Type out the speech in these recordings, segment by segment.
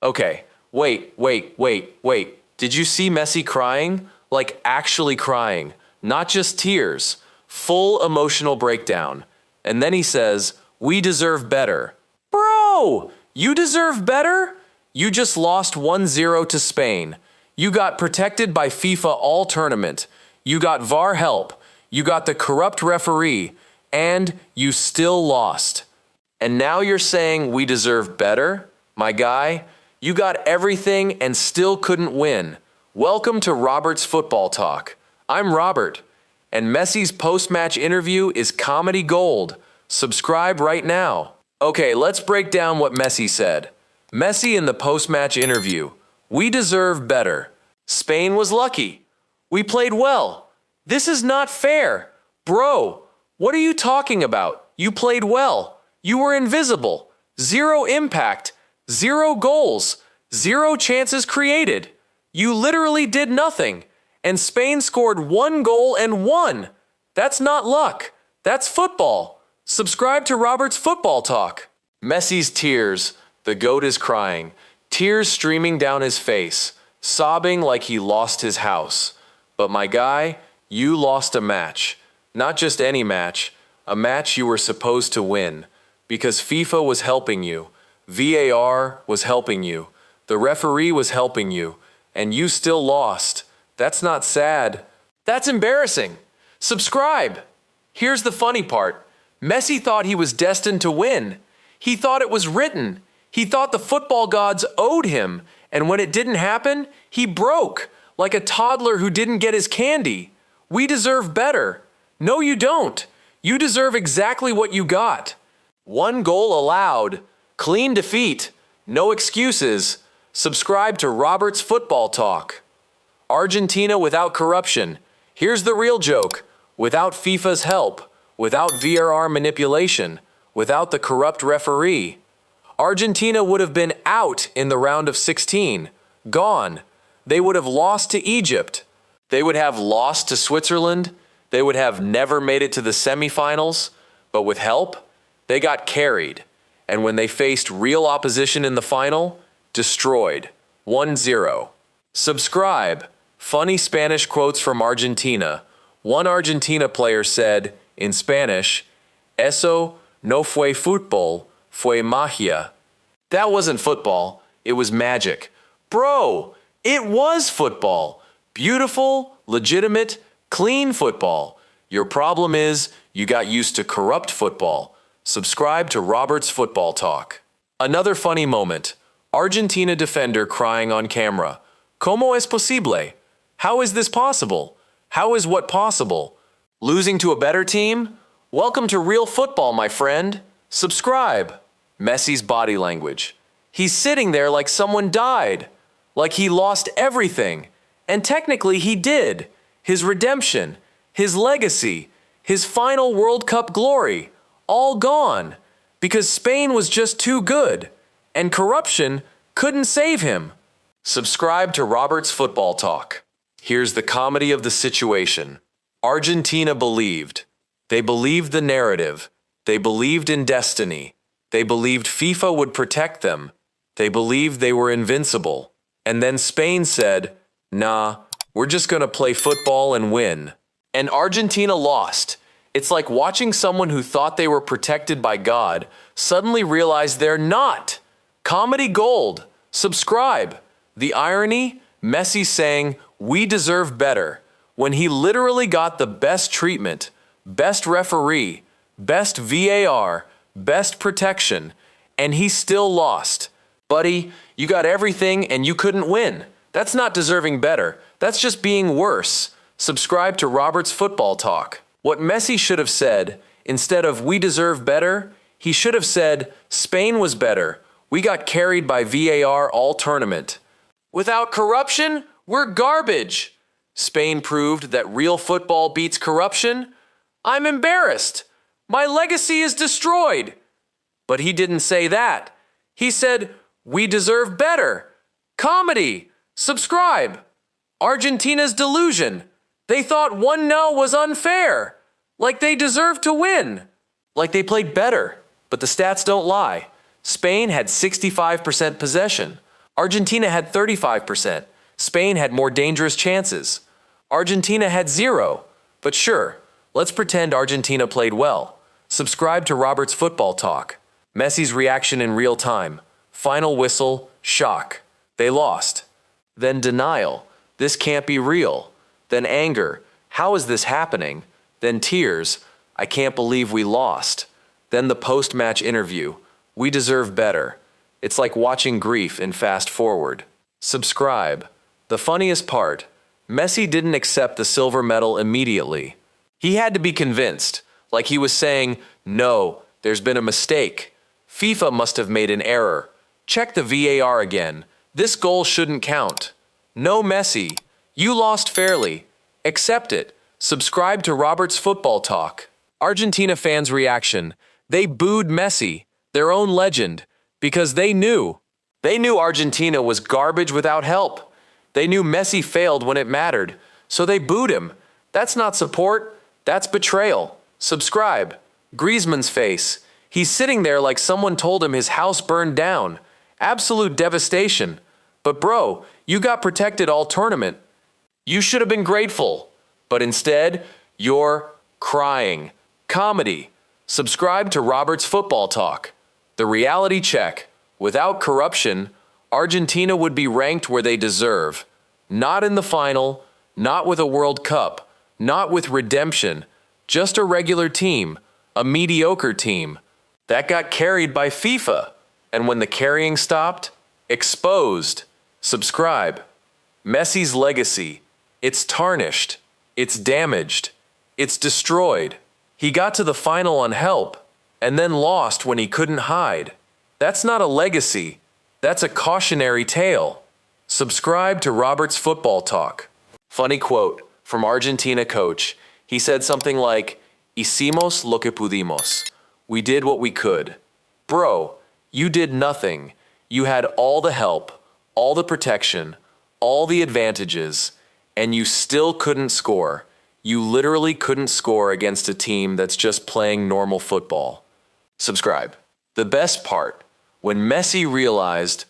Okay, wait. Did you see Messi crying? Like actually crying, not just tears, full emotional breakdown. And then he says, "We deserve better." Bro, you deserve better? You just lost 1-0 to Spain. You got protected by FIFA all tournament. You got VAR help. You got the corrupt referee. And you still lost. And now you're saying we deserve better? My guy, you got everything and still couldn't win. Welcome to Robert's Football Talk. I'm Robert, and Messi's post-match interview is comedy gold. Subscribe right now. Okay, let's break down what Messi said. Messi in the post-match interview. We deserve better. Spain was lucky. We played well. This is not fair. Bro, what are you talking about? You played well. You were invisible. 0 impact. 0 goals. 0 chances created. You literally did nothing. And Spain scored 1 goal and won. That's not luck. That's football. Subscribe to Robert's Football Talk. Messi's tears. The GOAT is crying. Tears streaming down his face. Sobbing like he lost his house. But my guy, you lost a match. Not just any match. A match you were supposed to win. Because FIFA was helping you. VAR was helping you. The referee was helping you. And you still lost. That's not sad. That's embarrassing. Subscribe. Here's the funny part. Messi thought he was destined to win. He thought it was written. He thought the football gods owed him. And when it didn't happen, he broke. Like a toddler who didn't get his candy. We deserve better. No, you don't. You deserve exactly what you got. 1 goal allowed. Clean defeat. No excuses. Subscribe to Robert's Football Talk. Argentina without corruption. Here's the real joke. Without FIFA's help. Without VAR manipulation. Without the corrupt referee. Argentina would have been out in the round of 16. Gone. They would have lost to Egypt. They would have lost to Switzerland. They would have never made it to the semifinals. But with help, they got carried. And when they faced real opposition in the final, destroyed. 1-0. Subscribe. Funny Spanish quotes from Argentina. One Argentina player said, in Spanish, "Eso no fue fútbol, fue magia." That wasn't football, it was magic. Bro, it was football. Beautiful, legitimate, clean football. Your problem is you got used to corrupt football. Subscribe to Robert's Football Talk. Another funny moment. Argentina defender crying on camera. ¿Cómo es posible? How is this possible? How is what possible? Losing to a better team? Welcome to real football, my friend. Subscribe. Messi's body language. He's sitting there like someone died. Like he lost everything. And technically he did. His redemption, his legacy, his final World Cup glory. All gone. Because Spain was just too good. And corruption couldn't save him. Subscribe to Robert's Football Talk. Here's the comedy of the situation. Argentina believed. They believed the narrative. They believed in destiny. They believed FIFA would protect them. They believed they were invincible. And then Spain said, "Nah, we're just gonna play football and win." And Argentina lost. It's like watching someone who thought they were protected by God suddenly realize they're not. Comedy gold. Subscribe. The irony, Messi saying, "We deserve better," when he literally got the best treatment, best referee, best VAR, best protection, and he still lost. Buddy, you got everything and you couldn't win. That's not deserving better. That's just being worse. Subscribe to Robert's Football Talk. What Messi should have said, instead of "we deserve better," he should have said, "Spain was better. We got carried by VAR all tournament. Without corruption, we're garbage. Spain proved that real football beats corruption. I'm embarrassed. My legacy is destroyed." But he didn't say that. He said, "We deserve better." Comedy. Subscribe. Argentina's delusion. They thought 1-0 was unfair. Like they deserved to win. Like they played better. But the stats don't lie. Spain had 65% possession. Argentina had 35%. Spain had more dangerous chances. Argentina had 0. But sure, let's pretend Argentina played well. Subscribe to Robert's Football Talk. Messi's reaction in real time. Final whistle, shock. They lost. Then denial. This can't be real. Then anger. How is this happening? Then tears. I can't believe we lost. Then the post-match interview. We deserve better. It's like watching grief in fast forward. Subscribe. The funniest part, Messi didn't accept the silver medal immediately. He had to be convinced, like he was saying, no, there's been a mistake. FIFA must have made an error. Check the VAR again. This goal shouldn't count. No, Messi. You lost fairly. Accept it. Subscribe to Robert's Football Talk. Argentina fans' reaction. They booed Messi, their own legend, because they knew. They knew Argentina was garbage without help. They knew Messi failed when it mattered, so they booed him. That's not support, that's betrayal. Subscribe. Griezmann's face. He's sitting there like someone told him his house burned down. Absolute devastation. But bro, you got protected all tournament. You should have been grateful. But instead, you're crying. Comedy. Subscribe to Robert's Football Talk. The reality check. Without corruption, Argentina would be ranked where they deserve. Not in the final, not with a World Cup, not with redemption, just a regular team, a mediocre team, that got carried by FIFA. And when the carrying stopped, exposed. Subscribe. Messi's legacy. It's tarnished. It's damaged. It's destroyed. He got to the final on help, and then lost when he couldn't hide. That's not a legacy. That's a cautionary tale. Subscribe to Robert's Football Talk. Funny quote from Argentina coach. He said something like, Hicimos lo que pudimos. We did what we could. Bro, you did nothing. You had all the help, all the protection, all the advantages, and you still couldn't score. You literally couldn't score against a team that's just playing normal football. Subscribe. The best part, when Messi realized,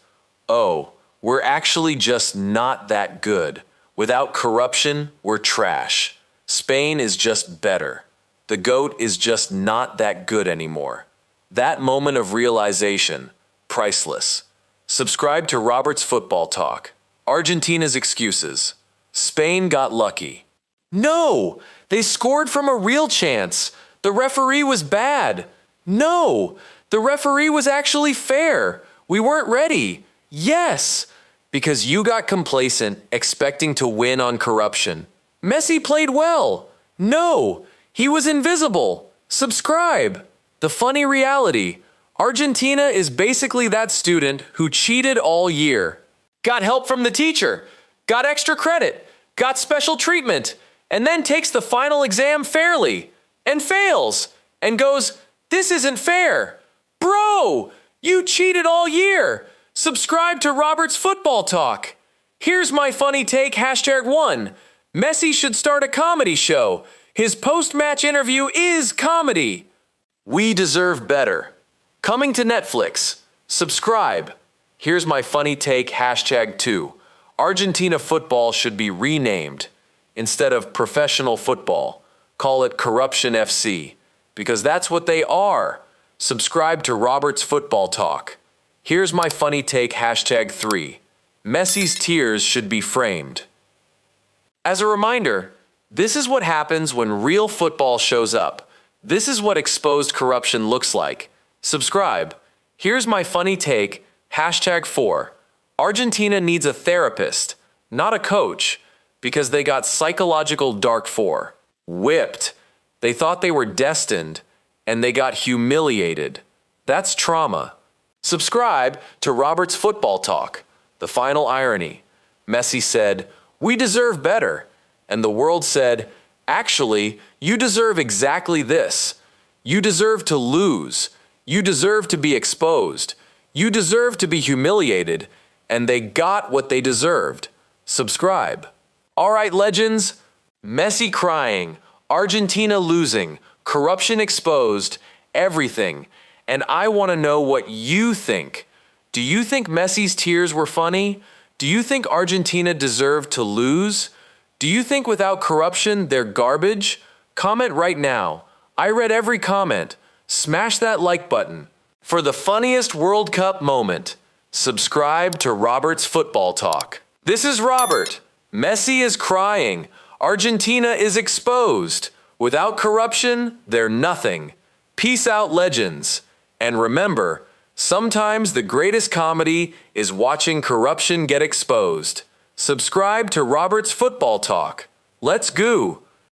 oh, we're actually just not that good. Without corruption, we're trash. Spain is just better. The GOAT is just not that good anymore. That moment of realization, priceless. Subscribe to Robert's Football Talk. Argentina's excuses. Spain got lucky. No, they scored from a real chance. The referee was bad. No, the referee was actually fair. We weren't ready. Yes, because you got complacent, expecting to win on corruption. Messi played well. No, he was invisible. Subscribe. The funny reality. Argentina is basically that student who cheated all year. Got help from the teacher. Got extra credit. Got special treatment. And then takes the final exam fairly. And fails. And goes, this isn't fair. Bro, you cheated all year. Subscribe to Robert's Football Talk. Here's my funny take, #1. Messi should start a comedy show. His post-match interview is comedy. We deserve better. Coming to Netflix. Subscribe. Here's my funny take, #2. Argentina football should be renamed. Instead of professional football, call it Corruption FC. Because that's what they are. Subscribe to Robert's Football Talk. Here's my funny take, #3. Messi's tears should be framed. As a reminder, this is what happens when real football shows up. This is what exposed corruption looks like. Subscribe. Here's my funny take, #4. Argentina needs a therapist, not a coach, because they got psychological dark for. Whipped. They thought they were destined, and they got humiliated. That's trauma. Subscribe to Robert's Football Talk. The final irony. Messi said, we deserve better. And the world said, actually, you deserve exactly this. You deserve to lose. You deserve to be exposed. You deserve to be humiliated. And they got what they deserved. Subscribe. All right, legends. Messi crying, Argentina losing, corruption exposed, everything. And I want to know what you think. Do you think Messi's tears were funny? Do you think Argentina deserved to lose? Do you think without corruption they're garbage? Comment right now. I read every comment. Smash that like button. For the funniest World Cup moment, subscribe to Robert's Football Talk. This is Robert. Messi is crying. Argentina is exposed. Without corruption, they're nothing. Peace out, legends. And remember, sometimes the greatest comedy is watching corruption get exposed. Subscribe to Robert's Football Talk. Let's go.